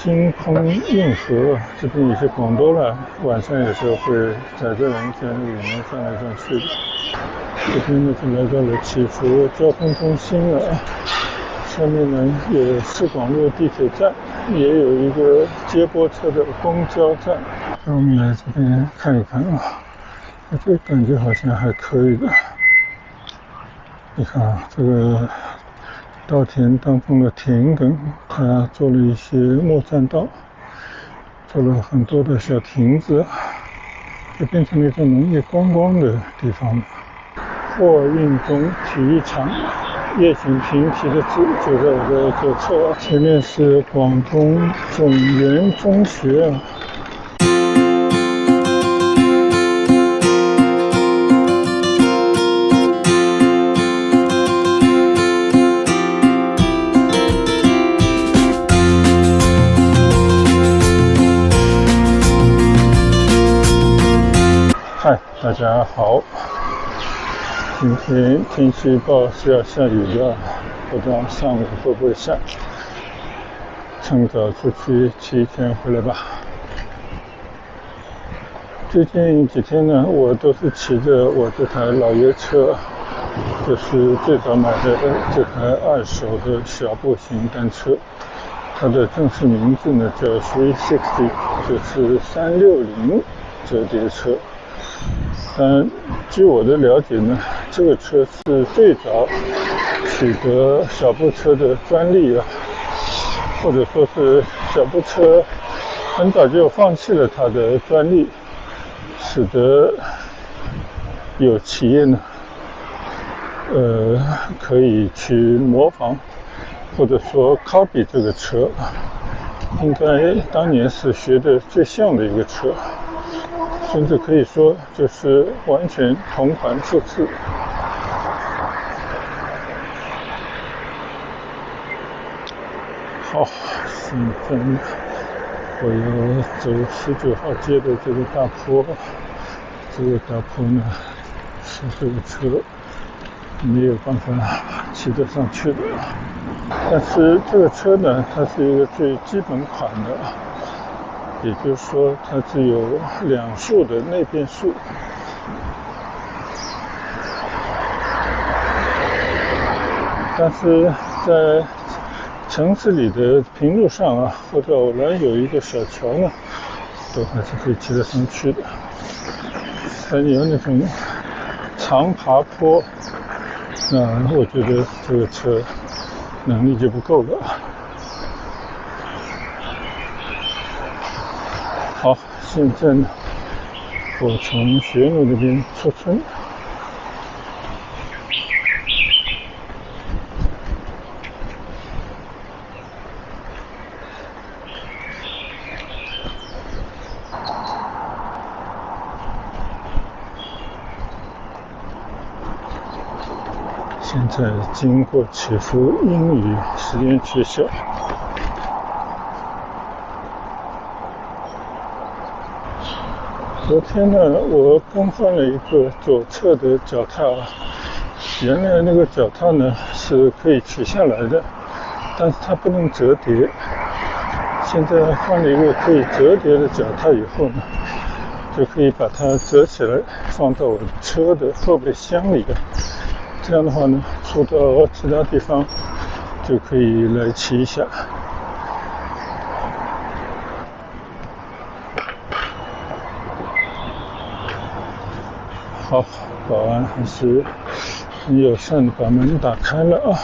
星空运河这边有些广东了，晚上有时候会载着人在里面转来转去的。这边呢就来到了祈福交通中心了，下面呢有市广路地铁站，也有一个接驳车的公交站。那我们来这边看一看啊，这个感觉好像还可以的。你看啊，这个稻田当中的田埂，它做了一些木栈道，做了很多的小亭子，就变成了一个农业观光的地方。货运中体育场，叶景平提的字就在我的左侧，前面是广东总元中学。嗨，大家好。今天天气预报是要下雨的，不知道上午会不会下。趁早出去骑一天回来吧。最近几天呢，我都是骑着我这台老爷车，就是最早买的这台二手的小步行单车。它的正式名字呢叫360，就是360折叠车。据我的了解呢，这个车是最早取得小步车的专利啊，或者说是小步车很早就放弃了它的专利，使得有企业呢，可以去模仿或者说 copy 这个车，应该当年是学的最像的一个车。甚至可以说就是完全同款复制。好，现在我要走19号街的这个大坡，这个大坡呢是这个车没有办法骑得上去的。但是这个车呢，它是一个最基本款的，也就是说它只有2速的内变速。但是在城市里的平路上啊，或者偶然有一个小桥呢，都还是可以骑得上去的。但有那种长爬坡，那我觉得这个车能力就不够了。好，现在呢，我从学路那边出村。现在经过祈福英语实验学校。昨天呢，我更换了一个左侧的脚踏，原来那个脚踏呢是可以取下来的，但是它不能折叠。现在换了一个可以折叠的脚踏以后呢，就可以把它折起来，放到我的车的后备箱里。这样的话呢，出到其他地方就可以来骑一下。好，保安还是很友善的把门打开了啊。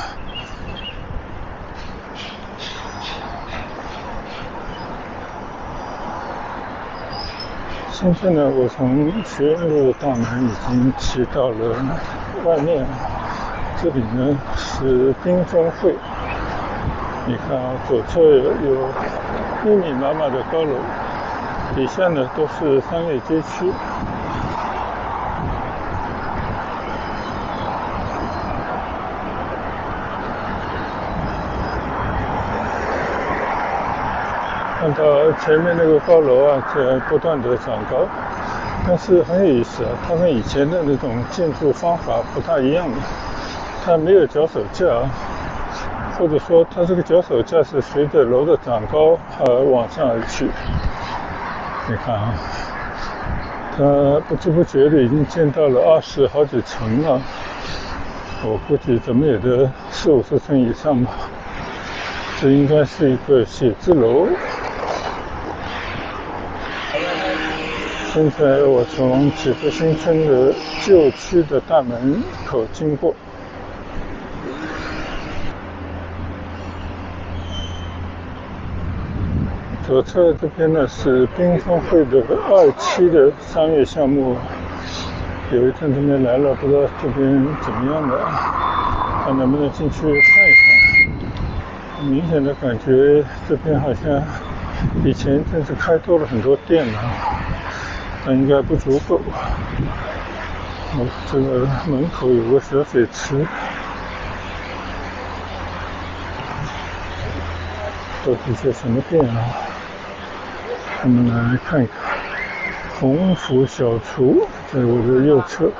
现在呢，我从学院路大门已经骑到了外面，这里呢是滨中会。你看啊，左侧有密密麻麻的高楼，底下呢都是商业街区。看到前面那个高楼啊，在不断的长高，但是很有意思啊，它跟以前的那种建筑方法不大一样的，它没有脚手架，或者说它这个脚手架是随着楼的长高往上而去。你看啊，它不知不觉的已经建到了20好几层了，我估计怎么也得40-50层以上吧。这应该是一个写字楼。现在我从启福新村的旧区的大门口经过，左侧这边呢是缤纷汇的2期的商业项目，有一天这边来了，不知道这边怎么样的，看能不能进去看一看。明显的感觉这边好像以前真是开多了很多店了，但应该不足够。这个门口有个小水池，都是些什么店啊？我们来看一看。鸿福小厨在我的右侧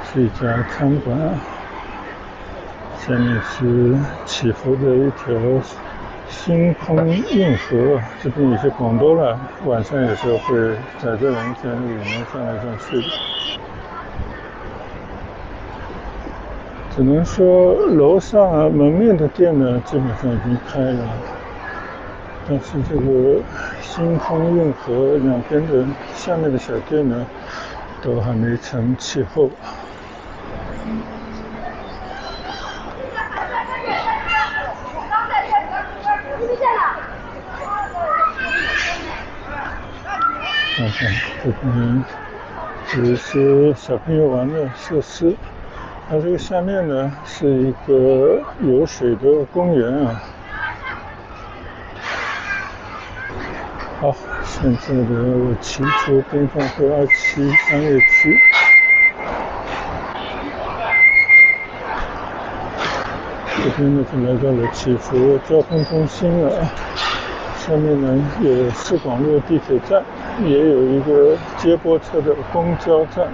是一家餐馆，下面是起伏的一条星空运河，这边有些广东人晚上有时候会载着人在里面转来转去的。只能说楼上门面的店呢基本上已经开了，但是这个星空运河两边的下面的小店呢都还没成气候。看看这边有一些小朋友玩的设施，它这个下面呢是一个有水的公园啊。好，现在的我骑出缤纷汇2期商业区，这边呢就来到了起伏交通中心了。下面呢有市广路地铁站，也有一个接驳车的公交站。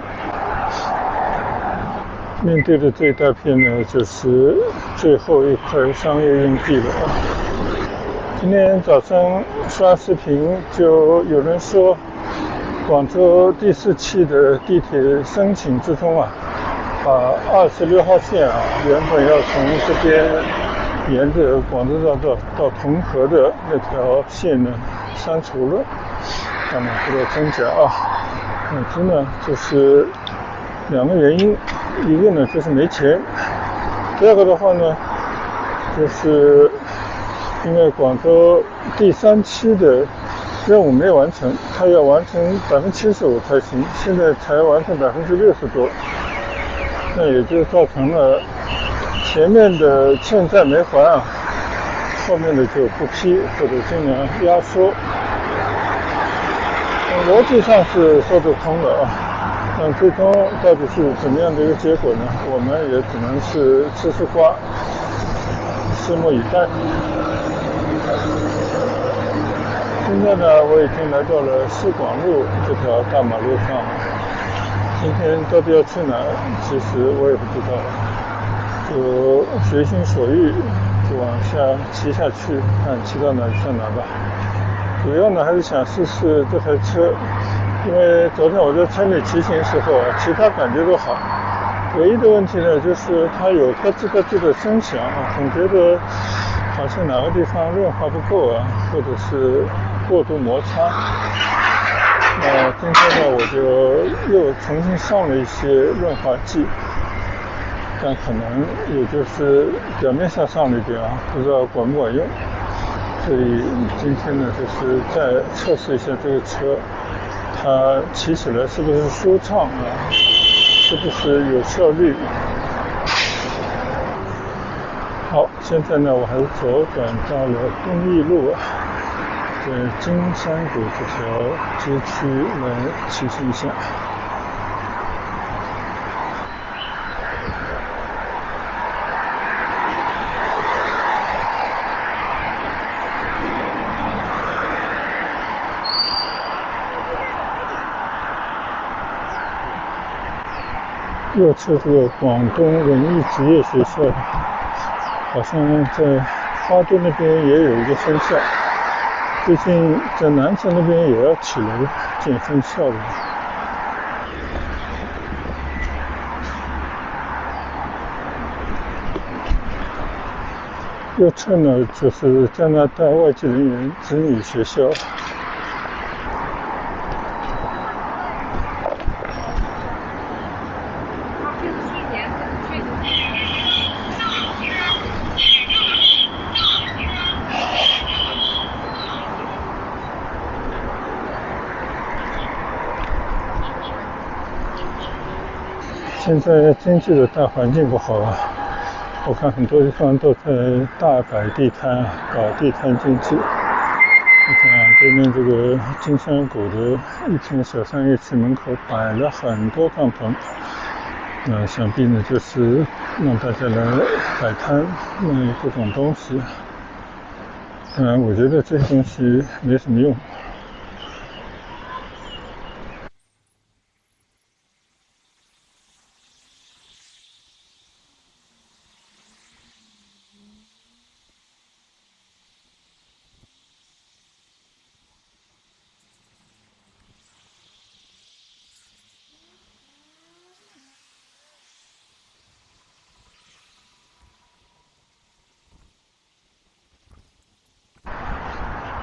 面对的这一大片呢就是最后一块商业用地了。今天早上刷视频就有人说，广州第4期的地铁申请之中啊，把26号线啊，原本要从这边沿着广州大道到同河的那条线呢删除了，当然不知道真假啊。总之呢就是2个原因，一个呢就是没钱，第二个的话呢就是因为广州第3期的任务没完成，它要完成75%才行，现在才完成60%多，那也就造成了前面的欠债没还啊，后面的就不批或者尽量压缩。逻辑上是说得通的啊，但最终到底是怎么样的一个结果呢？我们也只能是吃吃瓜，拭目以待。现在呢，我已经来到了市广路这条大马路上了。今天到底要去哪？其实我也不知道，就随心所欲，就往下骑下去，看骑到哪就算哪吧。主要呢还是想试试这台车，因为昨天我在村里骑行的时候啊，其他感觉都好，唯一的问题呢就是它有咯吱咯吱的声响啊，总觉得好像哪个地方润滑不够啊，或者是过度摩擦。那今天呢我就又重新上了一些润滑剂，但可能也就是表面上上了一点啊，不知道管不管用。所以今天呢就是再测试一下这个车，它骑起来是不是舒畅啊，是不是有效率。好，现在呢我还是左转到了公益路啊，在金山谷这条街区来骑行一下。右侧是个广东文艺职业学校，好像在花都那边也有一个分校，最近在南城那边也要起来建分校了。右侧呢就是加拿大外籍人员子女学校。现在经济的大环境不好啊，我看很多地方都在大摆地摊，搞地摊经济。你看对面这个金山谷的一片小商业区门口摆了很多帐篷，想必呢就是让大家来摆摊卖各种东西。当然我觉得这些东西没什么用。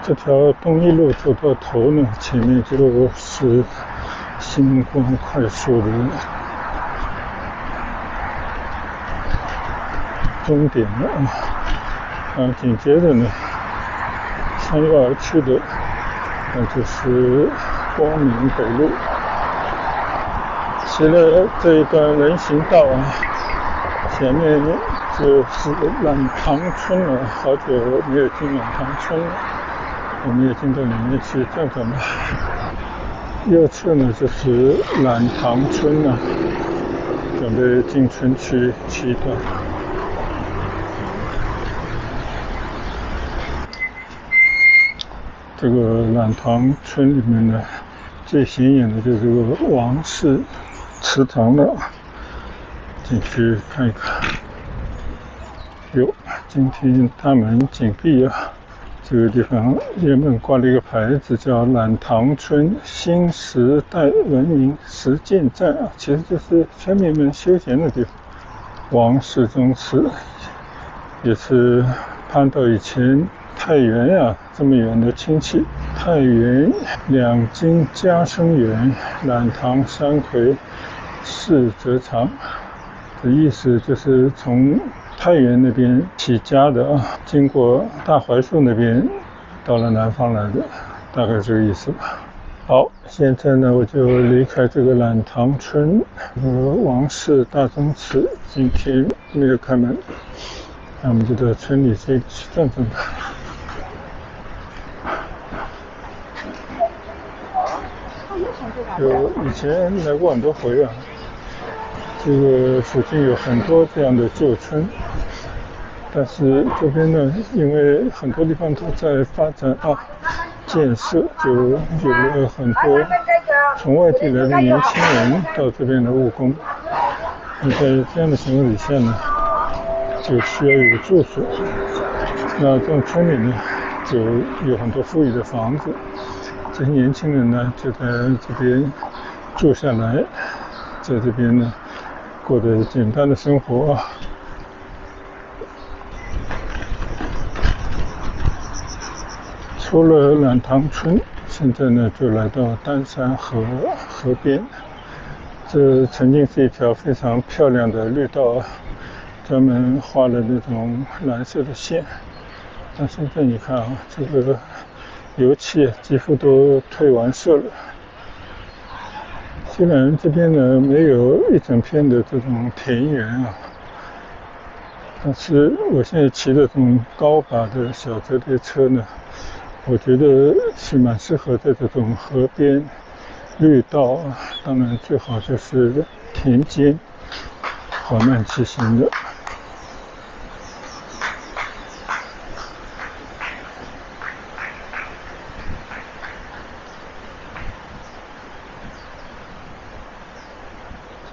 这条东一路走到头呢，前面就是星光快速的终点了。紧接着呢，穿越而去的那就是光明北路。骑了这一段人行道前面就是懒塘村了，好久没有进懒塘村了。我们也进到里面去转转吧。右侧呢就是懒塘村准备进村区骑一段。这个懒塘村里面呢，最显眼的就是这个王氏祠堂了，进去看一看。哟，今天大门紧闭啊！这个地方原本挂了一个牌子，叫懒塘村新时代文明实践站其实就是村民们休闲的地方。王氏宗祠也是攀到以前太原这么远的亲戚。太原两京家生远，懒塘山葵世泽长。的意思就是从太原那边起家的经过大槐树那边到了南方来的，大概这个意思吧。好，现在呢我就离开这个懒塘村和王氏大宗祠，今天没有开门，那我们就到村里去转转吧。以前来过很多回这个附近有很多这样的旧村，但是这边呢，因为很多地方都在发展建设，就有了很多从外地来的年轻人到这边来务工。那在这样的情况底下呢，就需要有住所。那这种村里呢，就有很多富裕的房子，这些年轻人呢就在这边住下来，在这边呢过得简单的生活出了懒塘村，现在呢就来到丹山河边。这曾经是一条非常漂亮的绿道专门画了那种蓝色的线。但现在你看这个油漆几乎都褪完色了。虽然这边呢没有一整片的这种田园但是我现在骑的这种高把的小折叠车呢，我觉得是蛮适合在这种河边绿道当然最好就是田间缓慢骑行的。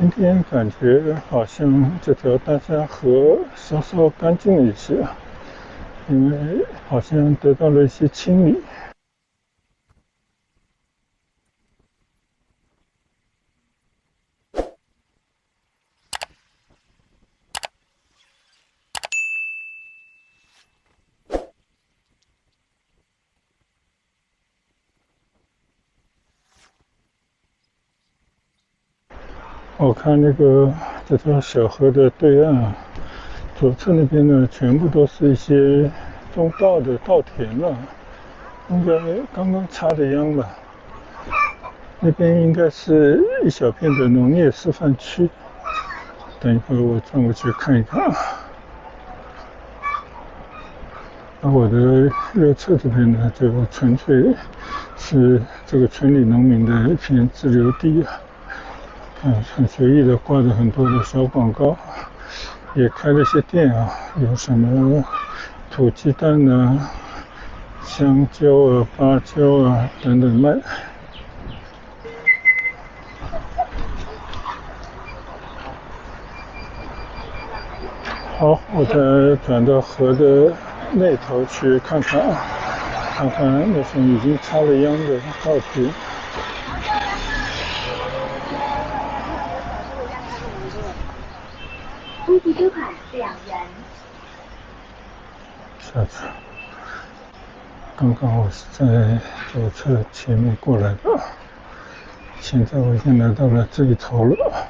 今天感觉好像这条丹山河稍稍干净了一些，因为好像得到了一些清理。我看这条小河的对岸啊，左侧那边呢，全部都是一些种稻的稻田了，应该刚刚插的秧吧。那边应该是一小片的农业示范区，等一会儿我转过去看一看。而我的右侧这边呢，就纯粹是这个村里农民的一片自留地啊。很随意的挂着很多的小广告，也开了些店啊，有什么土鸡蛋啊、香蕉啊、芭蕉啊等等卖。好，我再转到河的那头去看看啊，看看那种已经插了秧的稻田。呼机车款2元。下次，刚刚我是在左侧前面过来的，现在我已经来到了这一头了，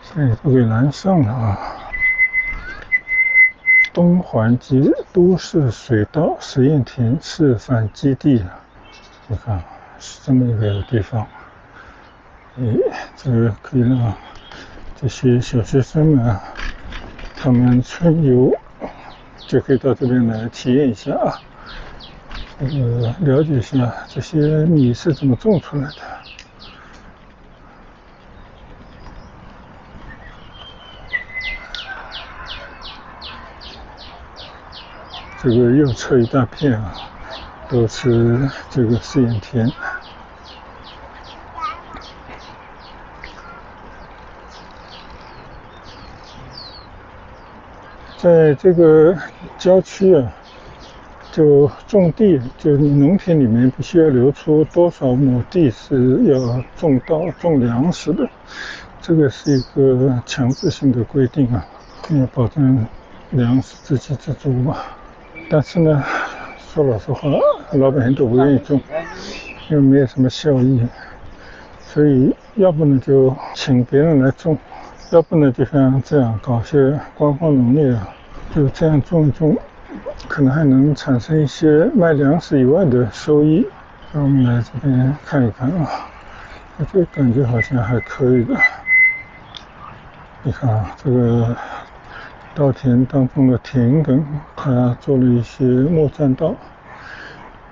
现在都给拦上了啊。东环及都市水稻实验田示范基地，你看是这么一个地方。这个可以让这些小学生们啊，他们春游就可以到这边来体验一下啊，了解一下这些米是怎么种出来的。这个右侧一大片啊，都是这个试验田。在这个郊区啊，就种地，就你农田里面必须要留出多少亩地是要种粮食的，这个是一个强制性的规定啊，要保证粮食自给自足嘛。但是呢，说老实话，老百姓都不愿意种，因为没有什么效益，所以要不呢就请别人来种，要不呢就像这样搞些观光农业啊，就这样种一种，可能还能产生一些卖粮食以外的收益。让我们来这边看一看啊，这个感觉好像还可以的。你看啊，这个稻田当中的田埂，它做了一些木栈道，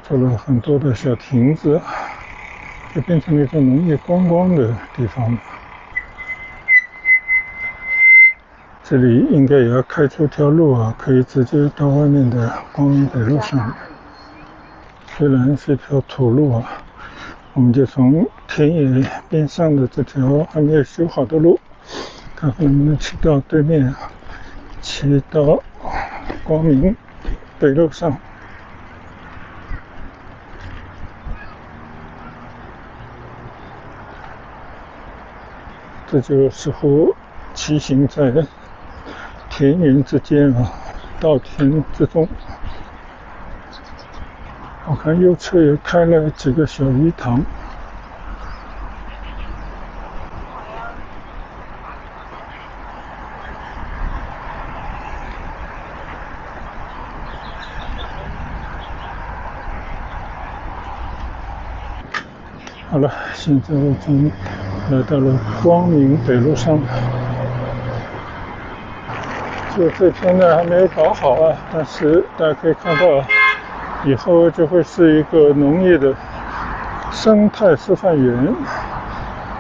做了很多的小亭子，就变成了一种农业观光的地方。这里应该也要开出条路啊，可以直接到外面的光明北路上。虽然是一条土路啊，我们就从田野边上的这条还没有修好的路，看看能不能骑到对面，骑到光明北路上。这就似乎骑行在田园之间啊，稻田之中。我看右侧也开了几个小鱼塘。好了，现在我已经来到了光明北路上。这片呢还没有搞好啊，但是大家可以看到，以后就会是一个农业的生态示范园，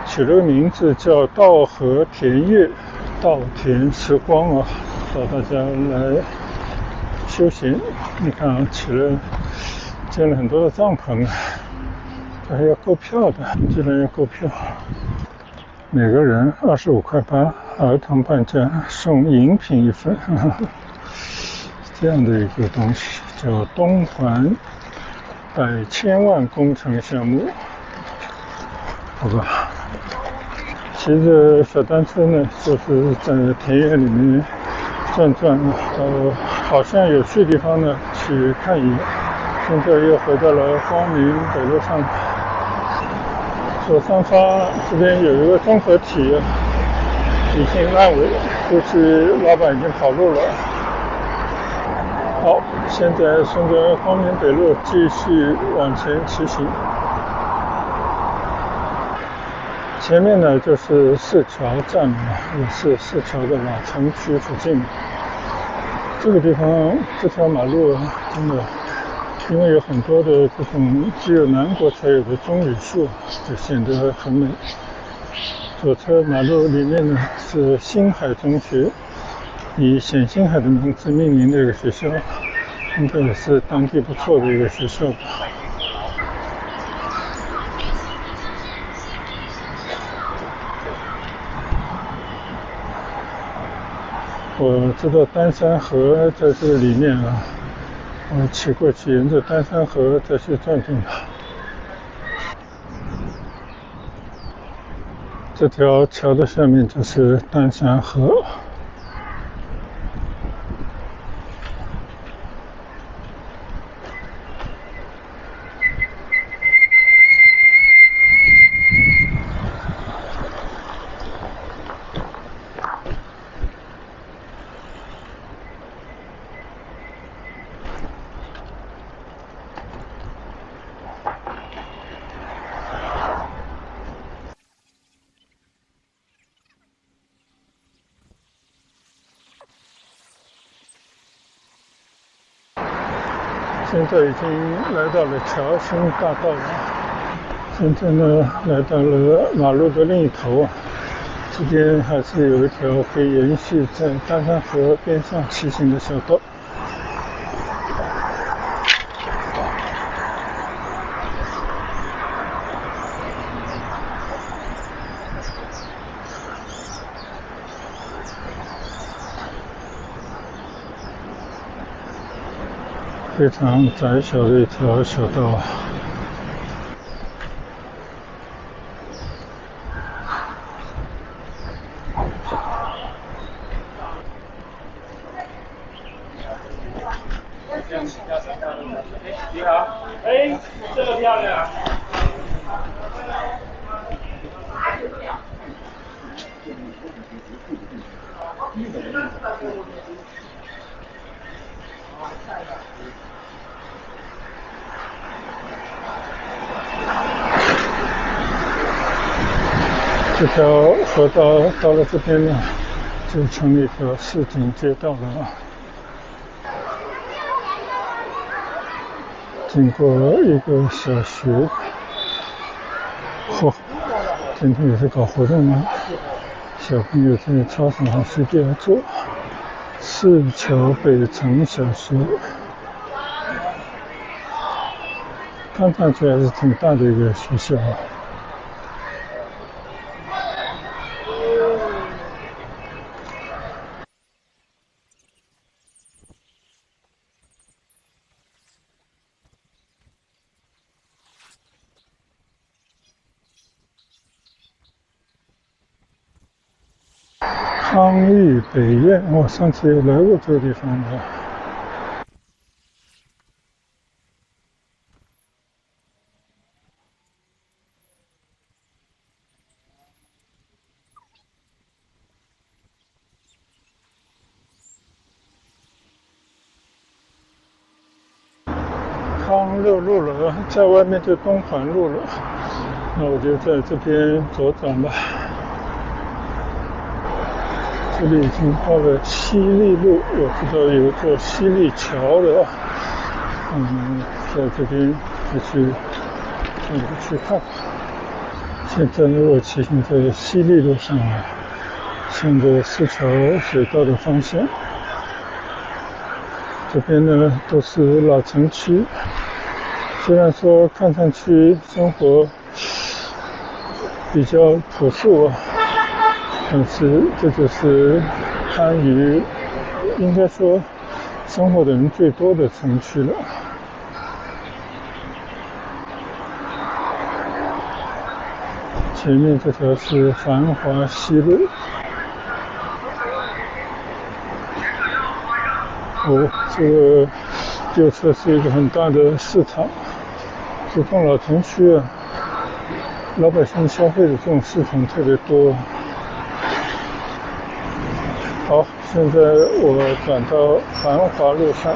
取了个名字叫稻禾田乐，稻田时光啊，找大家来休闲。你看啊，建了很多的帐篷，这还要购票的，居然要购票。每个人25.8块，儿童半价，送饮品1份，这样的一个东西叫东环100千万工程项目，好吧。骑着小单车呢，就是在田园里面转转，好像有趣的地方呢去看一眼。现在又回到了光明北路上，左上方这边有一个综合体已经烂尾，估计老板已经跑路了。好，现在顺着光明北路继续往前骑行。前面呢就是市桥站了，也是市桥的老城区附近。这个地方这条马路真的，因为有很多的这种只有南国才有的棕榈树，就显得很美。左侧马路里面呢是星海中学，以冼星海的名字命名的一个学校，应该也是当地不错的一个学校吧。我知道丹山河在这个里面啊，我骑过去，沿着丹山河再去转转吧。这条桥的下面就是丹山河。现在已经来到了侨兴大道了，现在呢来到了马路的另一头啊，这边还是有一条可以延续在丹山河边上骑行的小道。非常窄小的一条小道啊。你好，这个漂亮。这条河道到了这边呢，就成了一条市井街道了啊。经过一个小学，今天也是搞活动吗？小朋友在操场上随便坐。市桥北城小学，看上去还是挺大的一个学校啊。康裕北苑，我上次也来过这个地方的。康乐路了，在外面就东环路了，那我就在这边左转吧。这里已经到了西丽路，我知道有一座西丽桥的，在这边再去看。现在我骑行在西丽路上啊，向着市桥水道的方向。这边呢都是老城区，虽然说看上去生活比较朴素啊，但是这就是番禺应该说生活的人最多的城区了。前面这条是繁华西路。这个右侧是一个很大的市场。这栋老城区啊，老百姓消费的这种市场特别多。好，现在我转到繁华路上。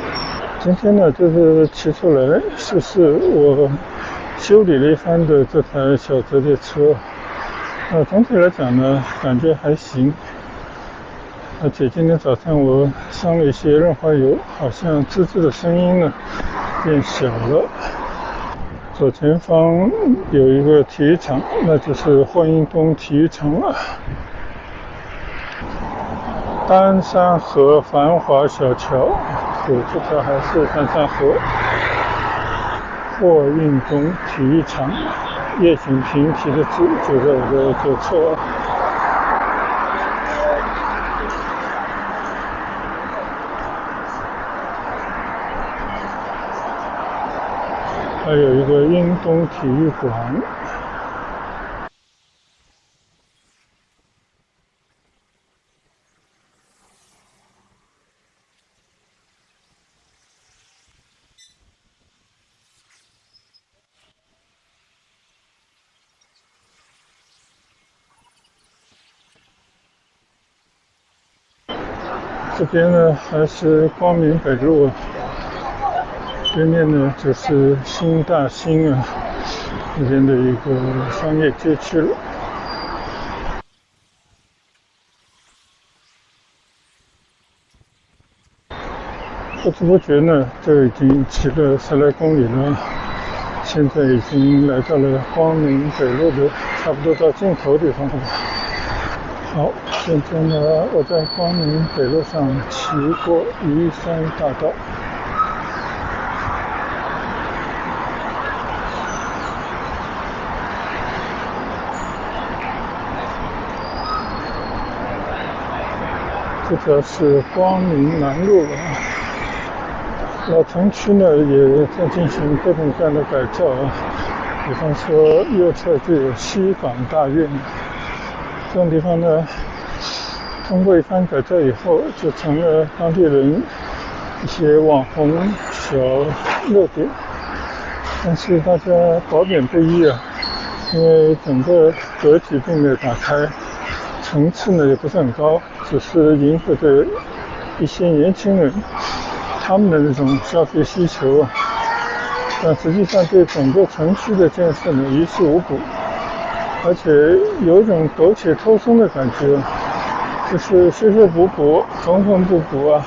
今天呢，就是骑出来试试我修理了一番的这台小折叠车。总体来讲呢，感觉还行。而且今天早上我上了一些润滑油，好像吱吱的声音呢变小了。左前方有一个体育场，那就是霍英东体育场了。丹山河繁华小桥，对，这条还是丹山河。霍英东体育场，叶景平提的字就在我的左侧。还有一个英东体育馆。这边呢还是光明北路，对面呢就是新大兴啊那边的一个商业街区了。不知不觉呢，就已经骑了10来公里了，现在已经来到了光明北路的差不多到尽头地方了。好，现在呢，我在光明北路上骑过宜山大道。这条是光明南路。老城区呢也在进行各种各样的改造啊，比方说右侧就有西港大院，这种地方呢通过一番改造以后，就成了当地人一些网红小热点。但是大家褒贬不一啊，因为整个格局并没有打开，层次呢也不是很高，只是迎合着一些年轻人他们的那种消费需求啊，但实际上对整个城区的建设呢于事无补，而且有一种苟且偷生的感觉，就是修修补补，缝缝补补啊，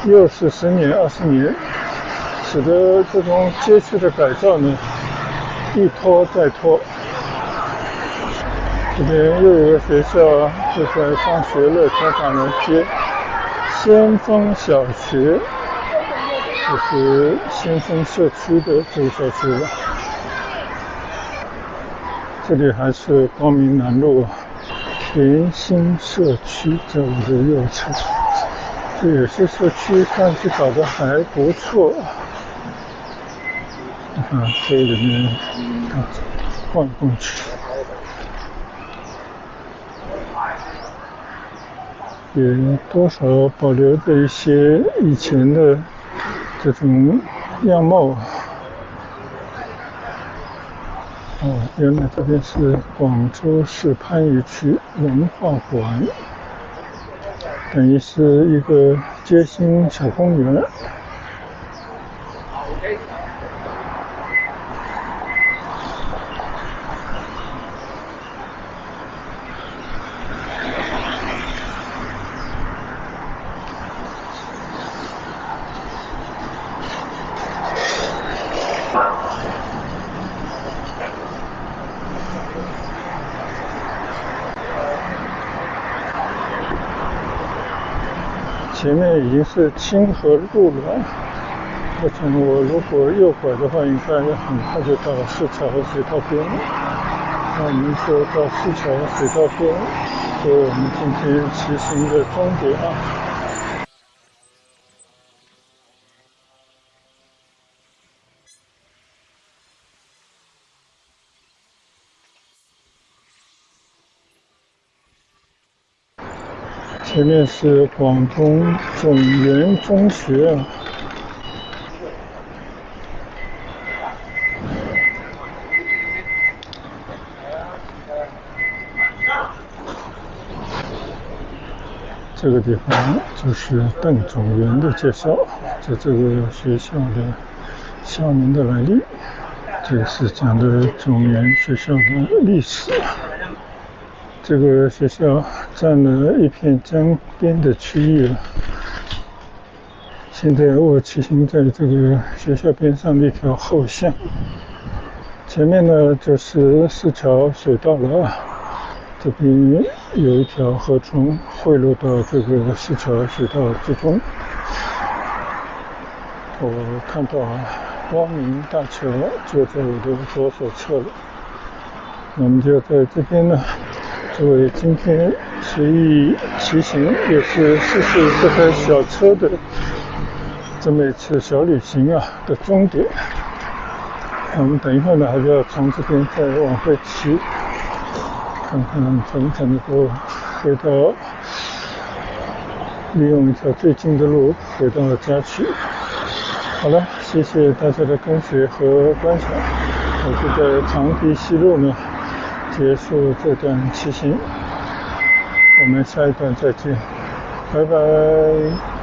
又是10年20年，使得这种街区的改造呢一拖再拖。这边又有个学校啊，就在上学乐天大门街先锋小学，就是先锋社区的这个小学了。这里还是光明南路田心社区在我的右侧，这也是社区算是搞得还不错。这里面逛逛去，也多少保留着一些以前的这种样貌。原来这边是广州市番禺区文化馆，等于是一个街心小公园。前面已经是清河路了，我想我如果右拐的话，应该很快就到市桥水道边了。那我们就到市桥水道边。和我们今天骑行的终点啊。前面是广东总源中学啊。这个地方就是邓总源的介绍，在这个学校的校名的来历，这个是讲的总源学校的历史。这个学校占了一片江边的区域了。现在我骑行在这个学校边上的一条后巷，前面呢就是四桥水道了啊。这边有一条河川汇入到这个四桥水道之中。我看到光明大桥就在我的左手侧了。那我们就在这边呢，作为今天随意骑行也是试试这台小车的这么一次小旅行啊的终点。我们等一会呢还是要从这边再往回骑，看看能不能够回到，利用一条最近的路回到家去。好了，谢谢大家的跟随和观赏。我就在长堤西路呢结束这段骑行，我们下一段再见，拜拜。